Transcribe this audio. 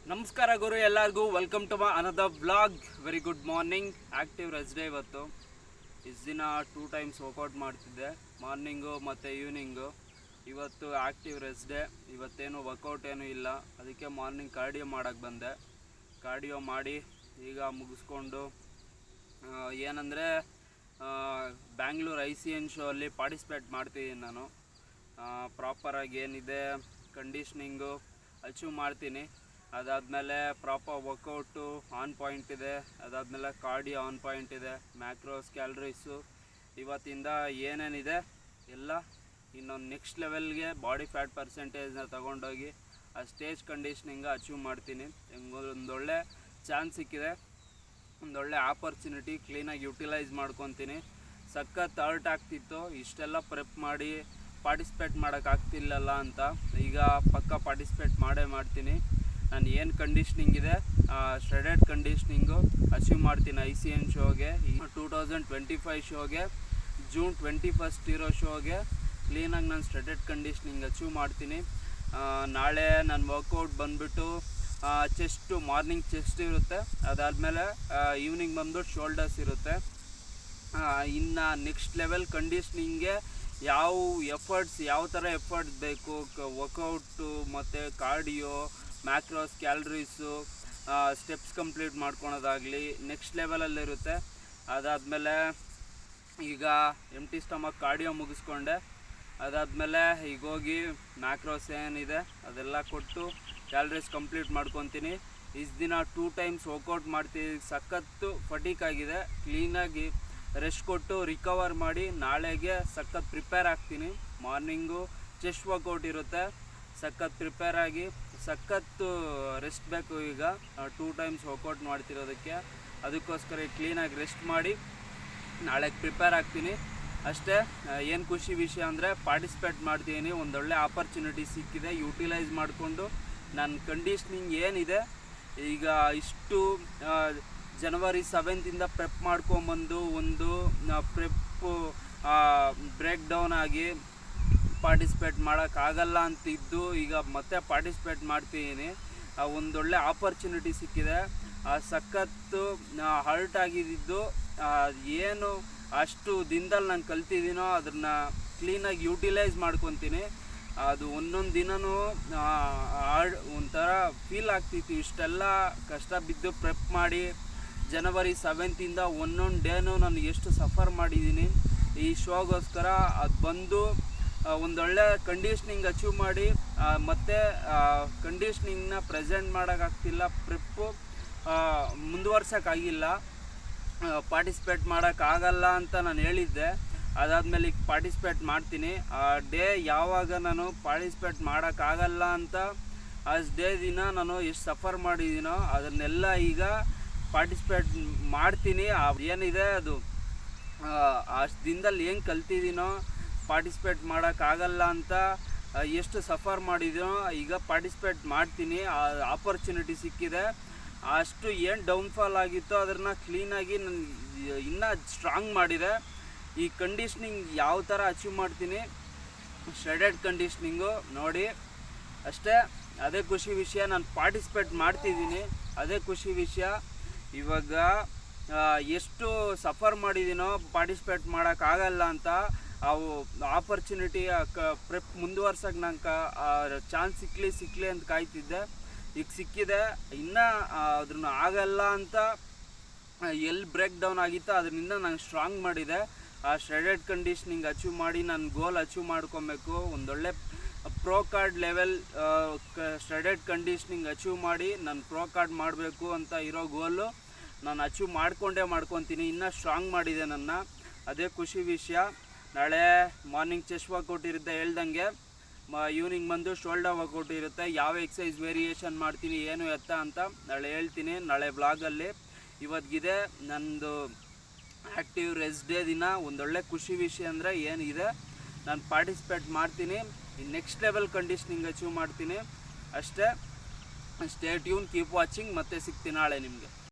ನಮಸ್ಕಾರ ಗುರು ಎಲ್ಲರಿಗೂ welcome to my another vlog. Very good morning. Active rest day ಇವತ್ತು. ಇಷ್ಟು ದಿನ 2 ಟೈಮ್ಸ್ ವರ್ಕೌಟ್ ಮಾಡ್ತಿದ್ದೆ, ಮಾರ್ನಿಂಗು ಮತ್ತು ಈವ್ನಿಂಗು. ಇವತ್ತು ಆ್ಯಕ್ಟಿವ್ ರೆಸ್ಟ್ ಡೇ. ಇವತ್ತೇನು ವರ್ಕೌಟ್ ಏನೂ ಇಲ್ಲ, ಅದಕ್ಕೆ ಮಾರ್ನಿಂಗ್ ಕಾರ್ಡಿಯೋ ಮಾಡೋಕ್ಕೆ ಬಂದೆ. ಕಾರ್ಡಿಯೋ ಮಾಡಿ ಈಗ ಮುಗಿಸ್ಕೊಂಡು ಏನಂದರೆ ಬ್ಯಾಂಗ್ಳೂರ್ ICN ಶೋ ಅಲ್ಲಿ ಪಾರ್ಟಿಸಿಪೇಟ್ ಮಾಡ್ತಿದ್ದೀನಿ ನಾನು. ಪ್ರಾಪರಾಗಿ ಏನಿದೆ ಕಂಡೀಷ್ನಿಂಗು ಅಚೀವ್ ಮಾಡ್ತೀನಿ. ಅದಾದಮೇಲೆ ಪ್ರಾಪರ್ ವರ್ಕೌಟು ಆನ್ ಪಾಯಿಂಟ್ ಇದೆ. ಅದಾದಮೇಲೆ ಕಾರ್ಡಿಯೋ ಆನ್ ಪಾಯಿಂಟ್ ಇದೆ. ಮ್ಯಾಕ್ರೋಸ್ ಕ್ಯಾಲರೀಸು ಇವತ್ತಿಂದ ಏನೇನಿದೆ ಎಲ್ಲ ಇನ್ನೊಂದು ನೆಕ್ಸ್ಟ್ ಲೆವೆಲ್ಗೆ ಬಾಡಿ ಫ್ಯಾಟ್ ಪರ್ಸೆಂಟೇಜ್ನ ತೊಗೊಂಡೋಗಿ ಆ ಸ್ಟೇಜ್ ಕಂಡೀಷ್ನಿಂಗ ಅಚೀವ್ ಮಾಡ್ತೀನಿ. ಒಂದೊಳ್ಳೆ ಚಾನ್ಸ್ ಸಿಕ್ಕಿದೆ, ಒಂದೊಳ್ಳೆ ಆಪರ್ಚುನಿಟಿ, ಕ್ಲೀನಾಗಿ ಯುಟಿಲೈಸ್ ಮಾಡ್ಕೊತೀನಿ. ಸಖತ್ ಹರ್ಟ್ ಆಗ್ತಿತ್ತು, ಇಷ್ಟೆಲ್ಲ ಪ್ರೆಪ್ ಮಾಡಿ ಪಾರ್ಟಿಸಿಪೇಟ್ ಮಾಡೋಕ್ಕಾಗ್ತಿಲ್ಲಲ್ಲ ಅಂತ. ಈಗ ಪಕ್ಕ ಪಾರ್ಟಿಸಿಪೇಟ್ ಮಾಡ್ತೀನಿ. ನಾನು ಏನು ಕಂಡೀಷ್ನಿಂಗ್ ಇದೆ ಶ್ರೆಡೆಡ್ ಕಂಡೀಷ್ನಿಂಗು ಅಚೀವ್ ಮಾಡ್ತೀನಿ ICN ಶೋಗೆ. 2025 ಶೋಗೆ, ಜೂನ್ 21 ಇರೋ ಶೋಗೆ ಕ್ಲೀನಾಗಿ ನಾನು ಶ್ರೆಡೆಡ್ ಕಂಡೀಷ್ನಿಂಗ್ ಅಚೀವ್ ಮಾಡ್ತೀನಿ. ನಾಳೆ ನನ್ನ ವರ್ಕೌಟ್ ಬಂದುಬಿಟ್ಟು ಚೆಸ್ಟು, ಮಾರ್ನಿಂಗ್ ಚೆಸ್ಟ್ ಇರುತ್ತೆ. ಅದಾದಮೇಲೆ ಈವ್ನಿಂಗ್ ಬಂದ್ಬಿಟ್ಟು ಶೋಲ್ಡರ್ಸ್ ಇರುತ್ತೆ. ಇನ್ನು ನೆಕ್ಸ್ಟ್ ಲೆವೆಲ್ ಕಂಡೀಷ್ನಿಂಗ್ಗೆ ಯಾವ ಥರ ಎಫರ್ಟ್ಸ್ ಬೇಕು, ವರ್ಕೌಟು ಮತ್ತು cardio, macros calories, steps complete ಮಾಡ್ಕೊಳೋದಾಗಲಿ ನೆಕ್ಸ್ಟ್ ಲೆವೆಲಲ್ಲಿರುತ್ತೆ. ಅದಾದಮೇಲೆ ಈಗ ಎಂಟಿ ಸ್ಟಮಕ್ ಕಾರ್ಡಿಯೋ ಮುಗಿಸ್ಕೊಂಡೆ. ಅದಾದಮೇಲೆ ಈಗ ಹೋಗಿ ಮ್ಯಾಕ್ರೋಸ್ ಏನಿದೆ ಅದೆಲ್ಲ ಕೊಟ್ಟು ಕ್ಯಾಲರೀಸ್ ಕಂಪ್ಲೀಟ್ ಮಾಡ್ಕೊತೀನಿ. ಇಷ್ಟು ದಿನ 2 ಟೈಮ್ಸ್ ವರ್ಕೌಟ್ ಮಾಡ್ತೀವಿ, ಸಖತ್ತು ಫಟೀಕ್ ಆಗಿದೆ. ಕ್ಲೀನಾಗಿ ರೆಸ್ಟ್ ಕೊಟ್ಟು ರಿಕವರ್ ಮಾಡಿ ನಾಳೆಗೆ ಸಖತ್ ಪ್ರಿಪೇರ್ ಆಗ್ತೀನಿ. ಮಾರ್ನಿಂಗು ಚೆಸ್ಟ್ ವರ್ಕೌಟ್ ಇರುತ್ತೆ, ಸಖತ್ ಪ್ರಿಪೇರ್ ಆಗಿ ಸಖತ್ತು ರೆಸ್ಟ್ ಬೇಕು. ಈಗ 2 ಟೈಮ್ಸ್ ವರ್ಕೌಟ್ ಮಾಡ್ತಿರೋದಕ್ಕೆ, ಅದಕ್ಕೋಸ್ಕರ ಕ್ಲೀನಾಗಿ ರೆಸ್ಟ್ ಮಾಡಿ ನಾಳೆಗೆ ಪ್ರಿಪೇರ್ ಆಗ್ತೀನಿ ಅಷ್ಟೇ. ಏನು ಖುಷಿ ವಿಷಯ ಅಂದರೆ ಪಾರ್ಟಿಸಿಪೇಟ್ ಮಾಡ್ತೀನಿ, ಒಂದೊಳ್ಳೆ ಆಪರ್ಚುನಿಟಿ ಸಿಕ್ಕಿದೆ. ಯುಟಿಲೈಸ್ ಮಾಡಿಕೊಂಡು ನನ್ನ ಕಂಡೀಷ್ನಿಂಗ್ ಏನಿದೆ ಈಗ ಇಷ್ಟು ಜನವರಿ 7 ಪ್ರೆಪ್ ಮಾಡ್ಕೊಂಬಂದು ಒಂದು ಪ್ರೆಪ್ಪು ಬ್ರೇಕ್ ಡೌನ್ ಆಗಿ ಪಾರ್ಟಿಸಿಪೇಟ್ ಮಾಡೋಕ್ಕಾಗಲ್ಲ ಅಂತಿದ್ದು ಈಗ ಮತ್ತೆ ಪಾರ್ಟಿಸಿಪೇಟ್ ಮಾಡ್ತಿದ್ದೀನಿ. ಒಂದೊಳ್ಳೆ ಆಪರ್ಚುನಿಟಿ ಸಿಕ್ಕಿದೆ. ಸಖತ್ತು ಹರ್ಟ್ ಆಗಿದ್ದು ಏನು ಅಷ್ಟು ದಿನದಲ್ಲಿ ನಾನು ಕಲ್ತಿದ್ದೀನೋ ಅದನ್ನು ಕ್ಲೀನಾಗಿ ಯುಟಿಲೈಸ್ ಮಾಡ್ಕೊತೀನಿ. ಅದು ಒಂದೊಂದು ದಿನವೂ ಒಂಥರ ಫೀಲ್ ಆಗ್ತಿತ್ತು, ಇಷ್ಟೆಲ್ಲ ಕಷ್ಟ ಬಿದ್ದು ಪ್ರೆಪ್ ಮಾಡಿ ಜನವರಿ 7 ಒಂದೊಂದು ಡೇನೂ ನಾನು ಎಷ್ಟು ಸಫರ್ ಮಾಡಿದ್ದೀನಿ ಈ ಶೋಗೋಸ್ಕರ. ಅದು ಬಂದು ಒಂದೊಳ್ಳೆ ಕಂಡೀಷ್ನಿಂಗ್ ಅಚೀವ್ ಮಾಡಿ ಮತ್ತು ಕಂಡೀಷ್ನಿಂಗ್ನ ಪ್ರೆಸೆಂಟ್ ಮಾಡೋಕ್ಕಾಗ್ತಿಲ್ಲ, ಪ್ರೆಪ್ಪು ಮುಂದುವರ್ಸೋಕ್ಕಾಗಿಲ್ಲ, ಪಾರ್ಟಿಸಿಪೇಟ್ ಮಾಡೋಕ್ಕಾಗಲ್ಲ ಅಂತ ನಾನು ಹೇಳಿದ್ದೆ. ಅದಾದಮೇಲೆ ಈಗ ಪಾರ್ಟಿಸಿಪೇಟ್ ಮಾಡ್ತೀನಿ. ಆ ಡೇ ಯಾವಾಗ ನಾನು ಪಾರ್ಟಿಸಿಪೇಟ್ ಮಾಡೋಕ್ಕಾಗಲ್ಲ ಅಂತ ಡೇ ದಿನ ನಾನು ಎಷ್ಟು ಸಫರ್ ಮಾಡಿದ್ದೀನೋ ಅದನ್ನೆಲ್ಲ ಈಗ ಪಾರ್ಟಿಸಿಪೇಟ್ ಮಾಡ್ತೀನಿ. ಏನಿದೆ ಅದು ಅಷ್ಟು ದಿನದಲ್ಲಿ ಏನು ಕಲ್ತಿದ್ದೀನೋ, ಪಾರ್ಟಿಸಿಪೇಟ್ ಮಾಡೋಕ್ಕಾಗಲ್ಲ ಅಂತ ಎಷ್ಟು ಸಫರ್ ಮಾಡಿದ್ದೀನೋ ಈಗ ಪಾರ್ಟಿಸಿಪೇಟ್ ಮಾಡ್ತೀನಿ. ಆ ಆಪರ್ಚುನಿಟಿ ಸಿಕ್ಕಿದೆ. ಅಷ್ಟು ಏನು ಡೌನ್ಫಾಲ್ ಆಗಿತ್ತೋ ಅದನ್ನು ಕ್ಲೀನಾಗಿ ನಾನು ಇನ್ನೂ ಸ್ಟ್ರಾಂಗ್ ಮಾಡಿದೆ. ಈ ಕಂಡೀಷ್ನಿಂಗ್ ಯಾವ ಥರ ಅಚೀವ್ ಮಾಡ್ತೀನಿ, ಶ್ರೆಡೆಡ್ ಕಂಡೀಷ್ನಿಂಗು ನೋಡಿ ಅಷ್ಟೇ. ಅದೇ ಖುಷಿ ವಿಷಯ, ನಾನು ಪಾರ್ಟಿಸಿಪೇಟ್ ಮಾಡ್ತಿದ್ದೀನಿ, ಅದೇ ಖುಷಿ ವಿಷಯ. ಇವಾಗ ಎಷ್ಟು ಸಫರ್ ಮಾಡಿದ್ದೀನೋ ಪಾರ್ಟಿಸಿಪೇಟ್ ಮಾಡೋಕ್ಕಾಗಲ್ಲ ಅಂತ, ಅವು ಆಪರ್ಚುನಿಟಿ ಪ್ರೆಪ್ ಮುಂದುವರ್ಸೋಕ್ಕೆ ನಂಗೆ ಚಾನ್ಸ್ ಸಿಕ್ಕಲಿ ಅಂತ ಕಾಯ್ತಿದ್ದೆ. ಈಗ ಸಿಕ್ಕಿದೆ. ಇನ್ನೂ ಅದ್ರನ್ನ ಆಗಲ್ಲ ಅಂತ ಎಲ್ಲಿ ಬ್ರೇಕ್ ಡೌನ್ ಆಗಿತ್ತೋ ಅದರಿಂದ ನಂಗೆ ಸ್ಟ್ರಾಂಗ್ ಮಾಡಿದೆ. ಆ ಶ್ರೆಡೆಡ್ ಕಂಡೀಷ್ನಿಂಗ್ ಅಚೀವ್ ಮಾಡಿ ನನ್ನ ಗೋಲ್ ಅಚೀವ್ ಮಾಡ್ಕೊಬೇಕು. ಒಂದೊಳ್ಳೆ pro card level shredded conditioning achieve ಮಾಡಿ ನಾನು ಪ್ರೋ ಕಾರ್ಡ್ ಮಾಡಬೇಕು ಅಂತ ಇರೋ ಗೋಲು ನಾನು ಅಚೀವ್ ಮಾಡ್ಕೊತೀನಿ. ಇನ್ನೂ ಸ್ಟ್ರಾಂಗ್ ಮಾಡಿದೆ ನನ್ನ, ಅದೇ ಖುಷಿ ವಿಷಯ. ನಾಳೆ ಮಾರ್ನಿಂಗ್ ಚೆಸ್ಟ್ ವರ್ಕೌಟ್ ಇರುತ್ತೆ ಹೇಳ್ದಂಗೆ, ಈವ್ನಿಂಗ್ ಬಂದು ಶೋಲ್ಡರ್ ವರ್ಕೌಟ್ ಇರುತ್ತೆ. ಯಾವ ಎಕ್ಸಸೈಸ್ ವೇರಿಯೇಷನ್ ಮಾಡ್ತೀನಿ ಏನು ಎತ್ತ ಅಂತ ನಾಳೆ ಹೇಳ್ತೀನಿ, ನಾಳೆ ವ್ಲಾಗಲ್ಲಿ. ಇವತ್ತಿಗಿದೆ ನಂದು ಆ್ಯಕ್ಟಿವ್ ರೆಸ್ಟ್ ಡೇ ದಿನ. ಒಂದೊಳ್ಳೆ ಖುಷಿ ವಿಷಯ ಅಂದರೆ ಏನಿದೆ, ನಾನು ಪಾರ್ಟಿಸಿಪೇಟ್ ಮಾಡ್ತೀನಿ, ನೆಕ್ಸ್ಟ್ ಲೆವೆಲ್ ಕಂಡೀಷ್ನಿಂಗ್ ಅಚೀವ್ ಮಾಡ್ತೀನಿ ಅಷ್ಟೇ. Stay tune, keep watching. ಮತ್ತೆ ಸಿಗ್ತೀನಿ ನಾಳೆ ನಿಮಗೆ.